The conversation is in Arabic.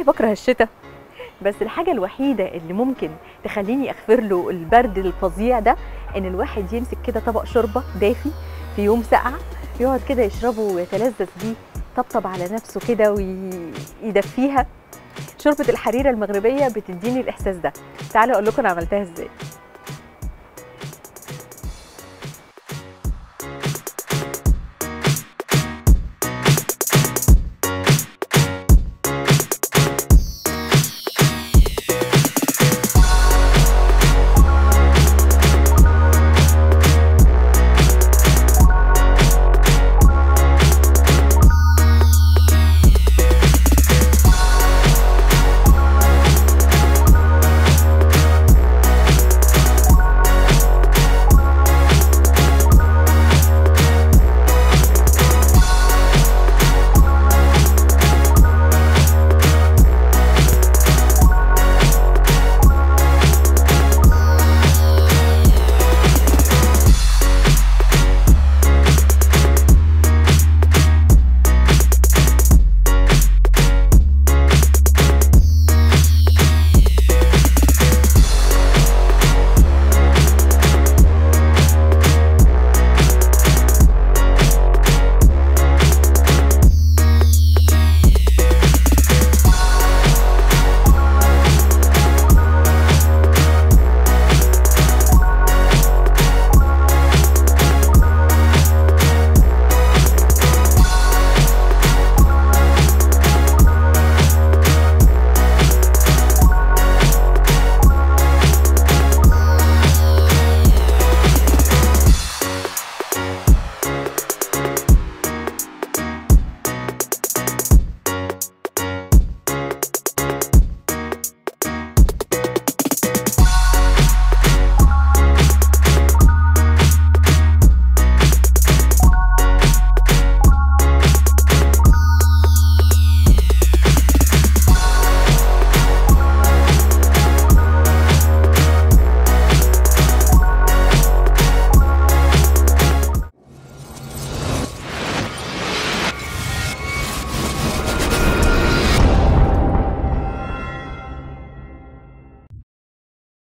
بكره الشتاء، بس الحاجه الوحيده اللي ممكن تخليني اغفر له البرد الفظيع ده ان الواحد يمسك كده طبق شوربه دافي في يوم ساقع، يقعد كده يشربه ويتلذذ بيه، طبطب على نفسه كده ويدفيها. شوربه الحريره المغربيه بتديني الاحساس ده. تعالوا اقول لكم انا عملتها ازاي.